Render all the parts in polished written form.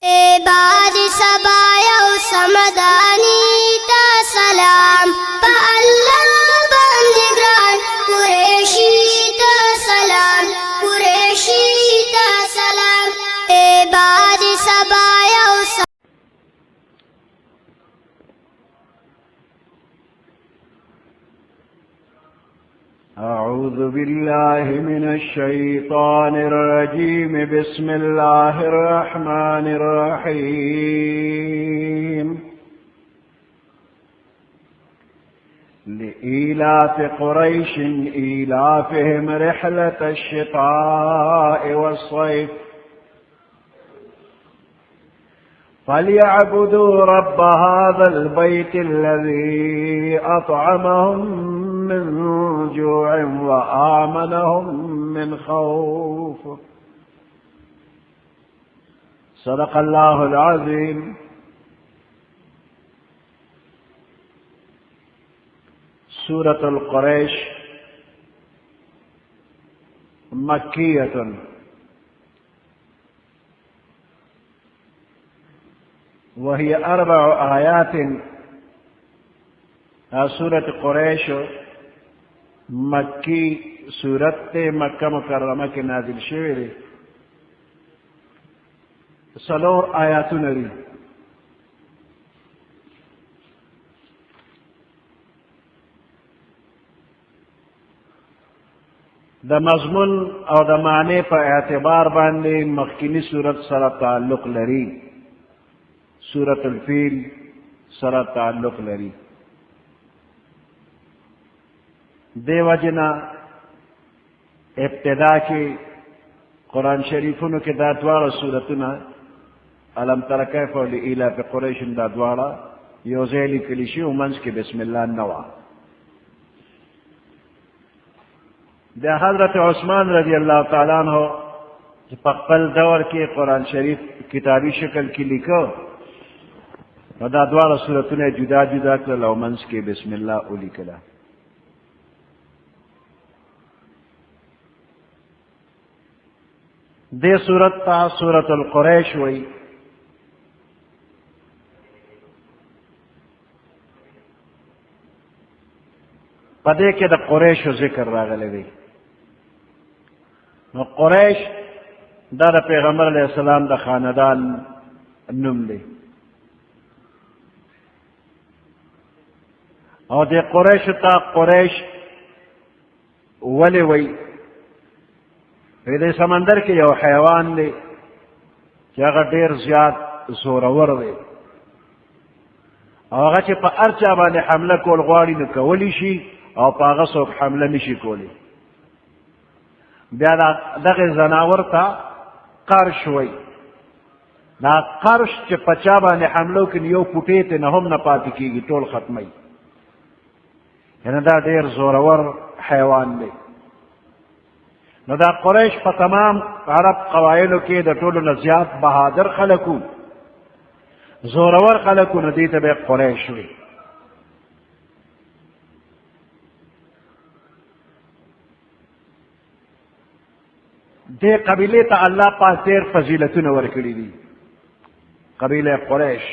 بعد سبايا وسمداني تا سلام فالله بندگران قریشی تا سلام قریشی تا سلام بعد سبايا أعوذ بالله من الشيطان الرجيم. بسم الله الرحمن الرحيم. لإيلاف قريش إيلافهم رحلة الشتاء والصيف فليعبدوا رب هذا البيت الذي أطعمهم من جوع وآمنهم من خوف. صدق الله العظيم. سورة القريش مكية وهي 4 آيات. سورة قريش مکی سورت مکہ مکرمہ کے نازل شوی دی. 4 آیاتونه دي. د مضمون او د معنی په اعتبار باندې مخکینی سورت سره تعلق لري. سورت الفیل سره تعلق لري. دیو جنا ابتدا کی قرآن شریفونو کې دا دواړه سورتونه الم تر کیف لإیلاف قریش دا دواړه یو ځای لیکلي شي او منځ کې بسم الله نه وه. د حضرت عثمان رضی الله تعالی عنہ چې په خپل دور کې قرآن شریف کتابي شکل کې لیکو نو دا دواړه سورتونه جدا جدا کړل او منځ کې بسم الله ولیکله. دے سورت تا سورت القریش وی. پدے کے دا قریش ذکر راغلے دی. نو قریش دا پیغمبر علیہ السلام دا خاندان نم دی. او دے قریش تا قریش ولی وی دې سمندر کې یو حیوان دی چې هغه ډېر زیات زورور دی او هغه چې په هر چا باندې حمله کول غواړي نو کولی شي او په هغه څوک حمله نشي کولی. بیا دغه ځناور ته قرش وایي. دا قرش چې په چا باندې حمله وکړي یو پوټې ته نه هم نه پاتې کېږي ټول ختموي. یعنې دا ډېر زورور حیوان دی. نو دا قریش په تمام عرب قبایلو کې د ټولو نه زیات بهادر خلکو زورور خلکو نو دې ته به قریش وي. دې قبیلې ته الله پاک ډېر فضیلتونه ورکړي دي. قبیله قریش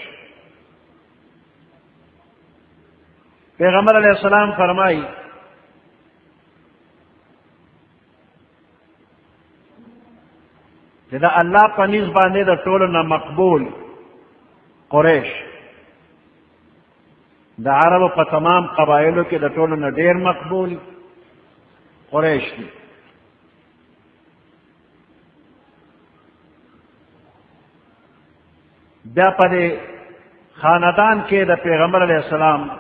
پیغمبر علیه السلام فرمایي دا الله په نسبت باندې د ټولو نه مقبول قریش د عربو په تمام قبایلو کې د ټولو نه ډېر مقبول قریش دي. بیا په دې خاندان کې د پیغمبر علیه السلام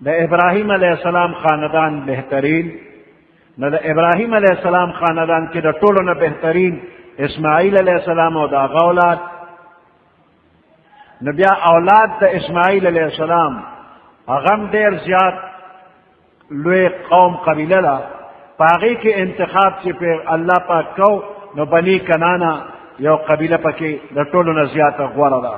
د ابراهیم علیه السلام خاندان بهترین. نو د ابراهیم علیه السلام خاندان کې د ټولو نه بهترین اسماعیل علیہ السلام او دا اولاد. نو بیا اولاد د اسماعیل علیہ السلام هغه ډېر زیات لوی قوم قبیله ده. په هغې کې انتخاب چې په الله پاک کو نو بني کنانا یو قبیله پکې د ټولو نه زیاته غوره ده.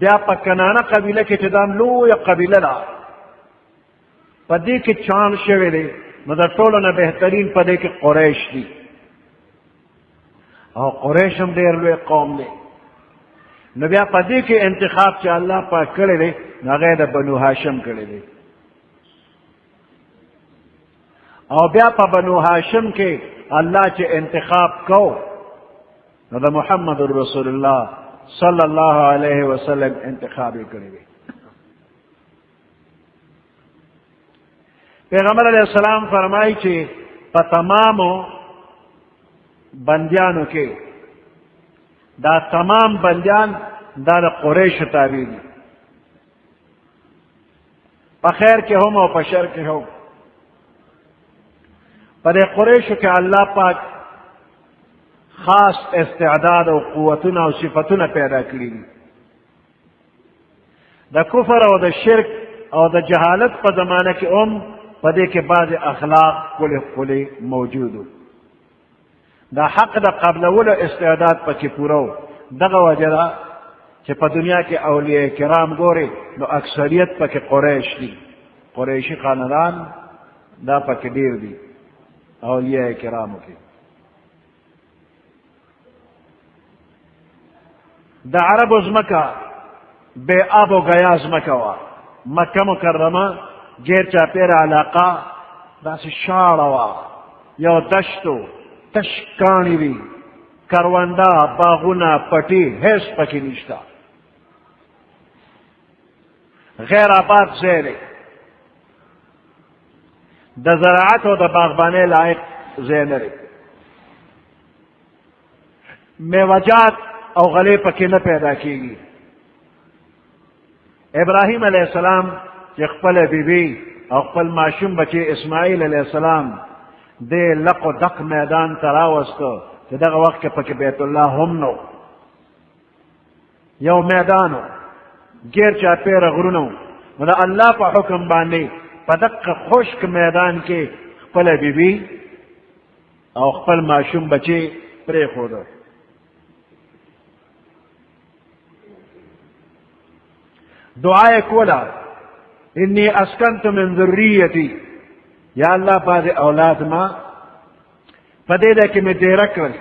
بیا په کنانه قبیله کې چې دا لویه قبیله ده په دې کې چان شوی دی نو د ټولو نه بهترین په دې کې قریش دي. او قریش هم ډېر لوی قوم دی. نو بیا په دې کې انتخاب چې الله پاک کړی دی نو هغه د بنو هاشم کړی دی، او بیا په بنو هاشم کې الله چې انتخاب کو نو د محمد رسول الله صلی الله علیه وسلم انتخاب یې کړی دی. پیغمبر علیہ السلام فرمایي چې په تمامو بندیانو کې دا تمام بندیان دا د قریشو تابع دي، په خیر کې هم او په شر کې هم. په دې قریشو کې الله پاک خاص استعداد او قوتونه او صفتونه پیدا کړي دي. د کفر او د شرک او د جهالت په زمانه کې هم په دې کې بعض اخلاق کلی موجودو. دا حق د قبلولو استعداد پکې پوره و. دغه وجه ده چې په دنیا کې اولیاء کرام ګوري نو اکثریت پکې قریش دي، قریشي خاندان دا پکې ډیر دي اولیاء کرامو کې. د عربو ځمکه بې آب و ګیا ځمکه وه، مکه مکرمه غیر چاپېره علاقه داسې شاړه وه، یو دشتو تش کاڼي وي، کرونده باغونه پټي هیڅ پکې نشته، غیر آباد ځای دی، د زراعت او د باغبانۍ لایق ځای نه دی، میوجات او غلې پکې نه پیدا کېږي. ابراهیم علیه السلام چې خپله بیبي او خپل ماشوم بچی اسماعیل علیه السلام دې لق و دق میدان ته راوسته چې دغه وخت کې پکې بیت الله هم نو، یو میدانو غیر چاپېره غرونه، نو د الله په حکم باندې په دقه خشک میدان کې خپله بیبي او خپل ماشوم بچی پرېښوده. دعا کولا انی اسکنت من ذریتی، یا الله بعض اولاد ما په دې ځای کې مې ډېره کړل،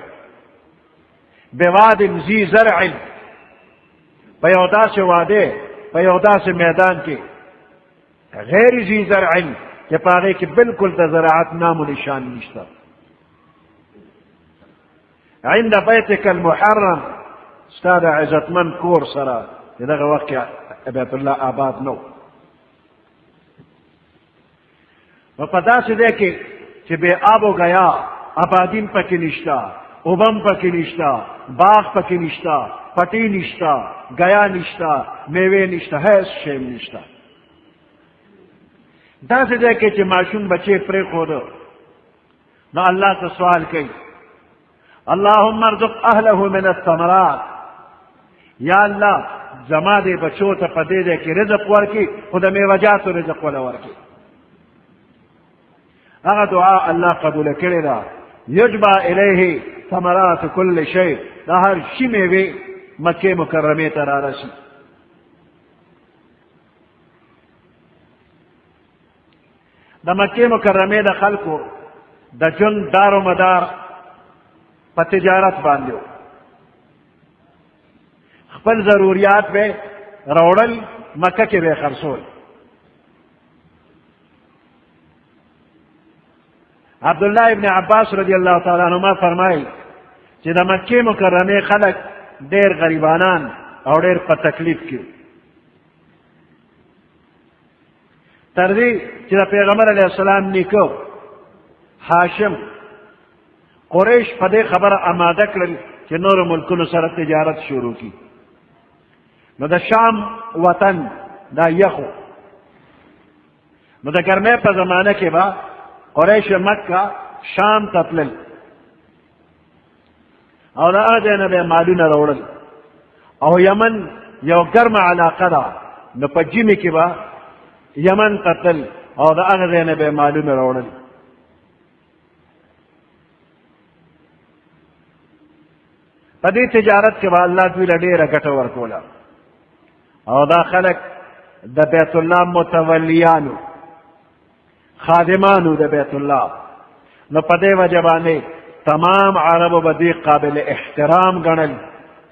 بواد ذی زرع، په یو داسې واده په یو داسې میدان کې غیر ذی زرع چې په هغې کې بالکل د زراعت نام و نشان نشته، عند بیتک المحرم، ستا د عزتمن کور سره چې دغه وخت کې بیت الله آباد نو. نو په داسې دی کې چې بې آب و ګیا، آبادین پکې نشته، اوبم پکې نشته، باغ پکې نشته، پټي نشته، ګیا نشته، میوې نشته، هیڅ شی نشته. داسې دی کې چې ماشوم بچی پرېښوده نو الله ته سوال کوي اللهم ارزق اهله من الثمرات، یا الله زما دې بچو ته په دې ځای کې رزق ورکړي، خو د میوجاتو رزق وله ورکړي. هغه دعا الله قبول کړې ده. یجبا الیه ثمرات کل شی، دا هر شي میوې مکې مکرمې ته رارسي. د مکې مکرمې د خلکو د ژوند دار و مدار په تجارت باندې و. خپل ضروریات به راوړل، مکه کې به خرڅول. عبدالله ابن عباس رضی الله تعالی عنهما فرمایي چې د مکې مکرمې خلک ډېر غریبانان او ډېر په تکلیف کې، تر دې چې د پیغمبر علیه السلام نیکه هاشم قریش په دې خبره آماده کړل چې نورو ملکونو سره تجارت شروع کړي. نو د شام وطن دا یخو، نو د ګرمۍ په زمانه کې به قریش مکه شام ته تلل او د هغه ځای نه به مالونه راوړل، او یمن یو ګرمه علاقه ده، نو په ژمي کې به یمن ته تلل او د هغه ځای نه به مالونه راوړل. په دې تجارت کې به الله دوی له ډېره ګټه ورکوله، او دا خلک د بیت الله متولیانو، خادمانو د بیت الله، نو په دې وجه باندې تمام عربو بدی قابل احترام گنل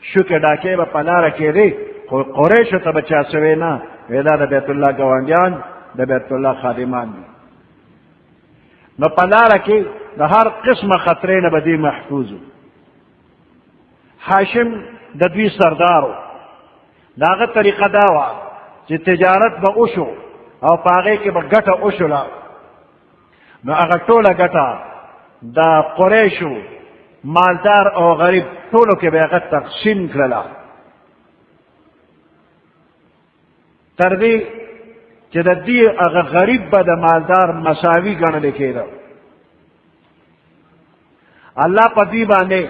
شو که ډاکې به په لاره کېدې خو قریشو ته به چا سوی نه دا د بیت الله ګاونډیان د بیت الله خادمان دي نو په لاره کې د هر قسمه خطرې نه به دوی محفوظ وو. هاشم د دوی سردارو د هغه طریقه دا وه چې تجارت به وشو او په هغې کې به ګټه وشوله نو هغه ټوله ګټه د قریشو مالدار او غریب ټولو کې به هغه تقسیم کړله تر دې چې د دې هغه غریب به د مالدار مساوي ګڼلی کېده. الله په دې باندې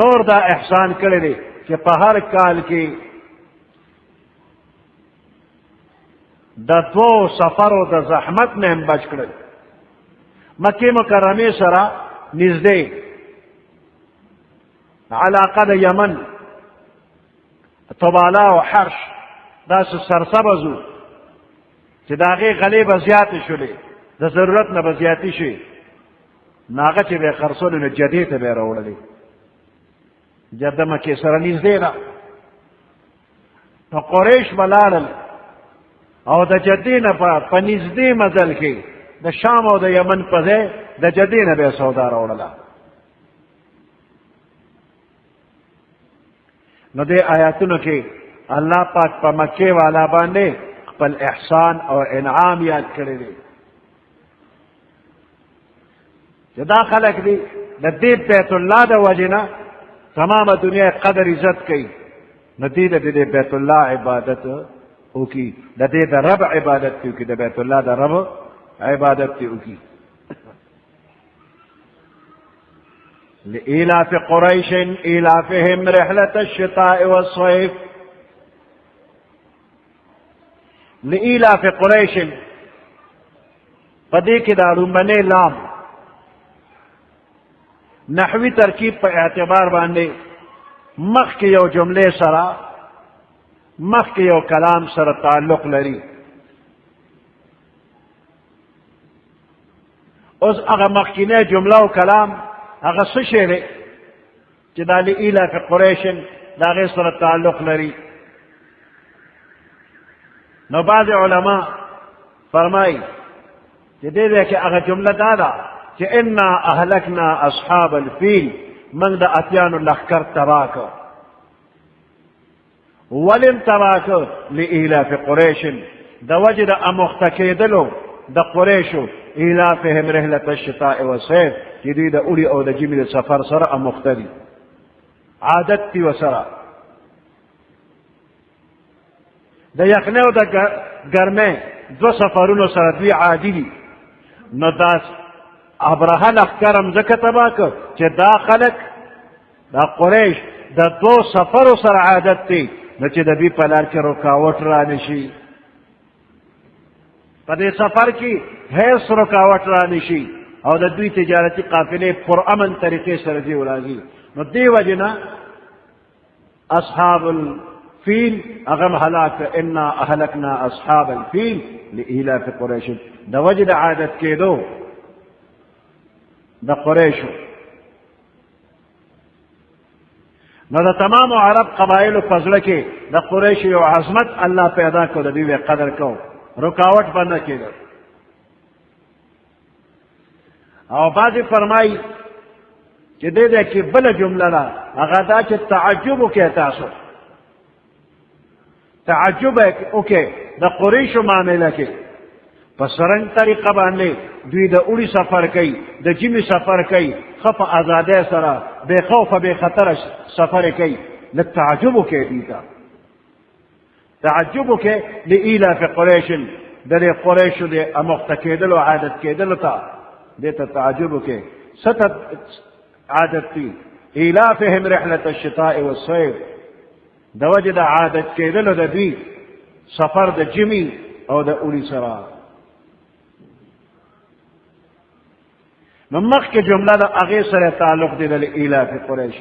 نور دا احسان کړی دی چې په هر کال کې د 2 سفرو د زحمت نه هم بچ کړل. مکې مکرمې سره نږدې علاقه د یمن طباله او حرش داسې سرسبز وو چې د هغې غلې به زیاتې شولې د ضرورت نه به زیاتې شي نو هغه چې به یې خرڅولې نو جدې ته به یې راوړلې جده مکې سره نږدې ده نو قریش به لاړل او د جدې نه په نږدې مزل کې د شام او د یمن په ځای د جدې نه به یې سودا راوړله. نو دې آیاتونو کې الله پاک په مکې والا باندې خپل احسان او انعام یاد کړی دی چې دا خلک دي د دې بیت الله د وجې نه تمامه دنیا قدر عزت کوي نو دې د دې بیت الله عبادت وکړي د دې د رب عبادت وکړي د بیت الله د رب عبادت وکړي. لإيلاف قريش إيلافهم رحلة الشتاء والصيف. لإيلاف قريش پدې کې دا لومبنی لام نحوی ترکیب په اعتبار باندې مخکې یو جملې سره مخکې یو کلام سره تعلق لري. اوس هغه مخکینی جمله او کلام هغه څه شی دی چې دا لإیلاف قریش د هغې سره تعلق لري. نو بعض علما فرمایي چې دې ځای کې هغه جمله دا ده چې انا اهلکنا اصحاب الفیل موږ د اتیانو لښکر تباه کړ. ولې م تباه کړ؟ لإیلاف قریش د وجې د اموخته کېدلو د قریشو ایلافهم رحلة الشتاء والصيف چې دوی د اوړي او د ژمي د سفر سره اموخته دي عادت دي ورسره د یخنۍ او د ګرمۍ 2 سفرونو سره دوی عادي دي. نو دا ابرهه لښکر هم ځکه تباه کړ چې دا خلک دا قریش د 2 سفرو سره عادت دی نو چې د دوی په لار کې رکاوټ را نشي په دې سفر کې هیڅ رکاوټ را نشي او د دوی تجارتي قافلې پر امن طریقې سره دي ولاږي. نو دې وجې نه اصحاب الفیل هغه هلاک انا اهلکنا اصحاب الفیل لإیلاف قریش د وجې د عادت کېدو د قریشو. نو د تمام عرب قبایلو په زړه کې د قریشو یو عظمت الله پیدا کړو د دوی قدر کو رکاوټ به نه کېده. او بعضې فرمایي چې دې ځای کې بله جمله ده هغه دا چې تعجب وکړئ تاسو تعجب وکړئ د قریشو معامله کې په سرنګ طریقه باندې دوی د اوړي سفر کوي د ژمي سفر کوي ښه په ازادۍ سره بې خوفه بې خطره سفر کوي لږ تعجب وکړئ دوی ته تعجب وکړئ لإیلاف قریش د دې قریشو د اموخته کېدلو عادت کېدلو ته دې ته تعجب وکړئ څه ته عادت دي ایلافهم رحلة الشتاء والصيف د وجې د عادت کېدلو د دوی سفر د ژمي او د اوړي سره. نو مخکې جمله د هغې سره تعلق دی د لإیلاف قریش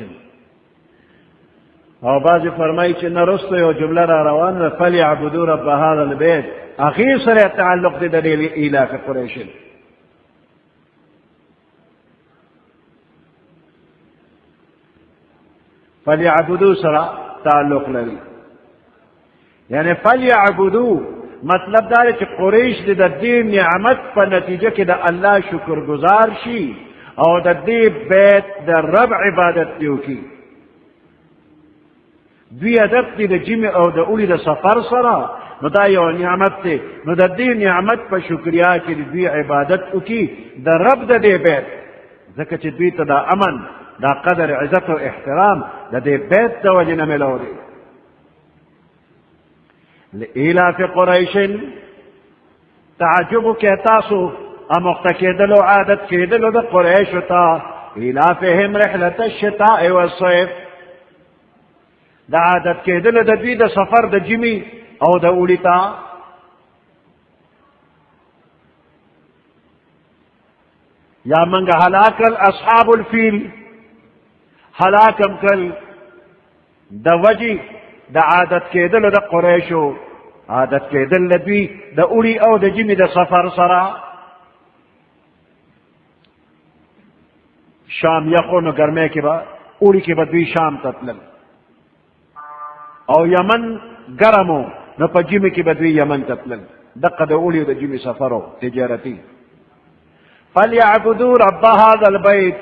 او بعضې فرمایي چې نه رسته یو جمله را روانه ده فلیعبدوا رب هذا البیت هغې سره تعلق دی د لإیلاف قریش. فلیعبدو سره تعلق لري. یعنی فلیعبدو مطلب دا چې قریش د دې نعمت په نتیجه کې د الله شکر گزار شي او د دې بیت د رب عبادت دی وکړي. دوی هدف دی د جمع او د اوړي د سفر سره، نو دا یو نعمت دی. نو د دې نعمت په شکریا کې دوی عبادت وکړي د رب د دې بیت، ځکه چې دوی ته دا امن، دا قدر عزت او احترام د دې بیت د وجې نه ملو دی. لإلاف قریش تعجب کې تاسو امخته کېدلو عادت کېدلو د قریشو ته، إلافهم رحلة الشتاء والصيف، د عادت کېدلو د دوی د سفر د جمی او د اوړي ته. یا منګه هلاکل اصحاب الفیل، هلاکم کل د وجې د عادت کېدلو د قریشو، عادت کېدل د دوی د اوړي او د جمی د سفر سره. شام یخو نو ګرمۍ کې به اوړي کې به دوی شام ته تلل، او یمن ګرمو نو په جمی کې به دوی یمن ته تلل. دقه د اوړي او د جمی سفرو تجارتي. فلیعبدوا رب هذا البيت،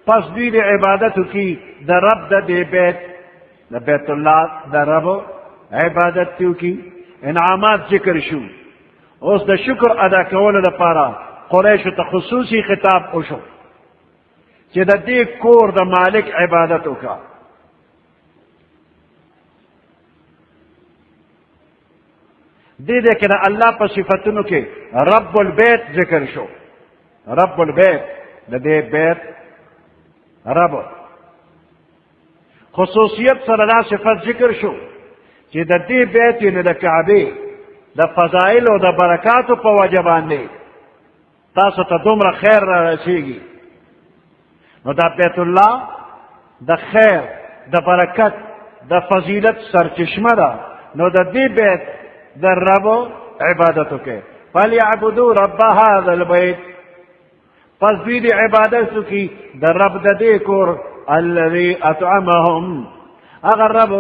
پس دوی د عبادتو کی د رب د دې بیت، د بیت الله د رب عبادت کیو کی. انعامات ذکر شو، اوس د شکر ادا کولو لپاره قریشو ته خصوصي خطاب وشو چې د دې کور د مالک عبادت وکړه. دې کې د الله په صفتونو کې رب البيت ذکر شو. رب البيت د دې بیت رب، خصوصیت سره دا صفت ذکر شو چې د دې بیت نه د کعبه د فضائل او د برکاتو په وجه باندې تاسو ته دومره خیر را رسیږي. نو دا بیت الله د خیر، د برکت، د فضیلت سرچشمه ده. نو د دې بیت د رب عبادت وکړي. فلیعبدوا رب هذا البيت، پس دوی د عبادت کی د رب د دې کور، الذي اطعمهم، اگر رب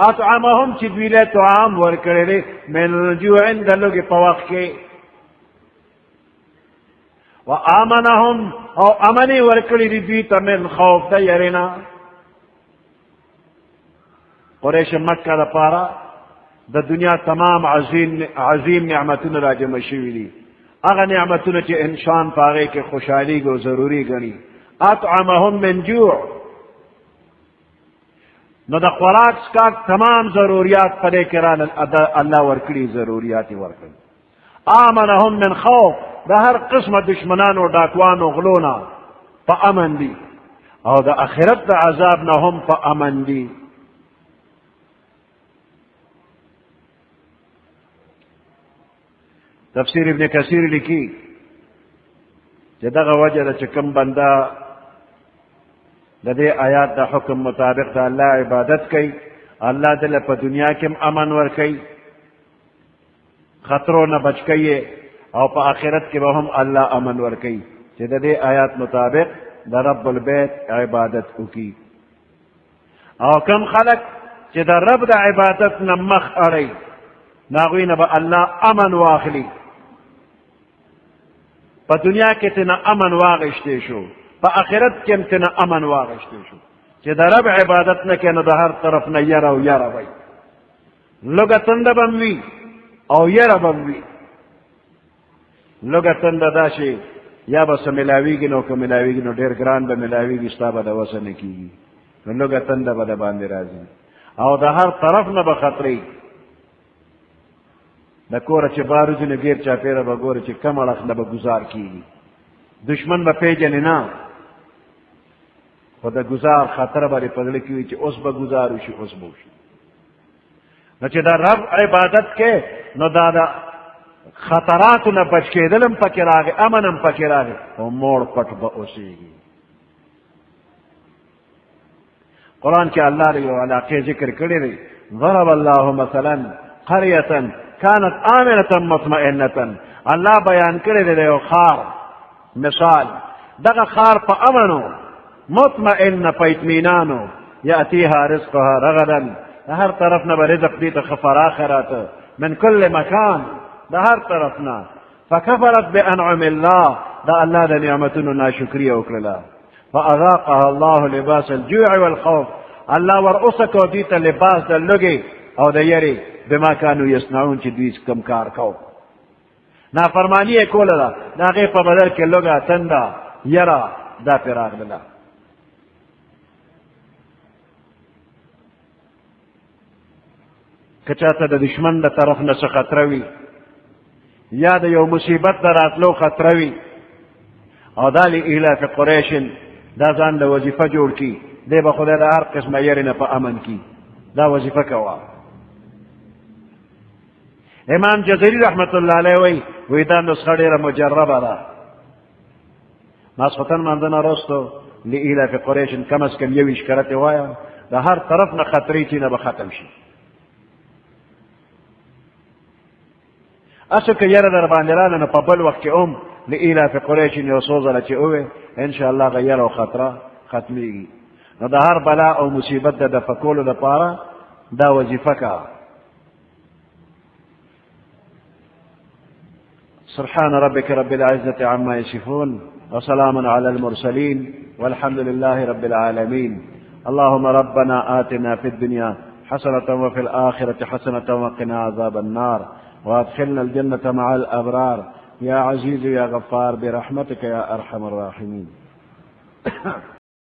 اطعمهم چې دوی له طعام ورکړی دی، من جوع د لوږې په وخت کې، وآمنهم او امنی ورکړی دی دوی ته من خوف د یرینا. قریش مکه لپاره د دنیا تمام عظیم نعمتونه را جمع شوي دي. هغه نعمتونه چې انسان په هغې کې خوشحالي او ضروري ګڼي. اطعمهم من جوع، نو د خوراک سکاک تمام ضروریات په دې کې رانل، الله ورکړي ضروریات یې ورکړي. آمنهم من خوف، د هر قسمه دشمنانو ډاکوانو غلونه په امن دي، او د آخرت د عذاب نه هم په امن دي. تفسیر ابن کثیر لیکي چې دغه وجه ده چې کوم بنده د دې آیات د حکم مطابق د الله عبادت کوي، الله دله په دنیا کې هم امن ورکوي، خطرو نه بچ کوي، او په آخرت کې به هم الله امن ورکوي چې د دې آیات مطابق د رب البيت عبادت وکړي. او کم خلق چې د رب د عبادت نه مخ اړوي، ناغوی نه به الله امن واخلي. په دنیا کې تنه امن واغشتی شو، په آخرت کې هم تنه امن واغشتی شو چې د رب عبادت نه کوي، نو د هر طرف نه یره او یره وي، لږه تنده به هم وي او یره به هم وي. لږه تنده دا شي یا به څه میلاویږي، نو که میلاویږي نو ډېر ګران به میلاویږي، ستا به د وسه نه کېږي، نو لږه تنده به د باندې راځي، او د هر طرف نه به خطرې. د کوره چې باروځي نو ګیر چاپېره به ګورې چې کم اړخ نه به ګزار کېږي، دشمن به پیژنې نه، خو د ګزار خطره به دې په زړه کې وي چې اوس به ګزار وشي، اوس به وشي. نو چې د رب عبادت کې، نو دا د خطراتو نه بچ کېدل هم پکې راغی، امن هم پکې راغی، او موړ پټ به اوسېږي. قرآن کې الله د یو علاقې ذکر کړی دی. ضرب الله مثلا قرية كانت آمنة مطمئنة، الله بیان کړی دی یو خار مثال، دغه خار په امنو، مطمئنه په اطمینانو، يأتيها رزقها رغدا هر طرفنا برزق دي فراخرات من كل مكان هر طرفنا فكفرت بأنعم الله الله دا نعمتنا ناشكرية وكرلا فأذاقها الله لباس الجوع والخوف الله ورأسك وديت لباس دا اللغي او دا يري بما كانوا يصنعون چې دوی کم کار کو نافرمانی کوله دا هغه په بدل کې لوګه تندا یرا دا پیراغ دلا کچاته د دشمن د طرف نه څه خطر وي یا د یو مصیبت دراتلو خطر وي او دالی اله فی قریش دا ځان د وظیفه جوړ کی دی به خدای د هر قسمه یری نه په امن کی دا وظیفه کوا امام جزری رحمت الله علیه وی دا نسخه ډیره مجربه ده ماسختن ماندنه رستو لإله فی قریش کم از کم یویش کرته وایا د هر طرف نه خطرې چې نه به ختم شي اسو که یره در باندې رانه نه په بل وخت کې لإله فی قریش یو څو ځله چې اوه ان شاء الله غیر او خطره ختمیږي نو د هر بلا او مصیبت د دفع کولو لپاره دا وظیفه کا سبحان ربك رب العزة عما يصفون وسلام على المرسلين والحمد لله رب العالمين اللهم ربنا آتنا في الدنيا حسنة وفي الآخرة حسنة وقنا عذاب النار وادخلنا الجنة مع الأبرار يا عزيز يا غفار برحمتك يا أرحم الراحمين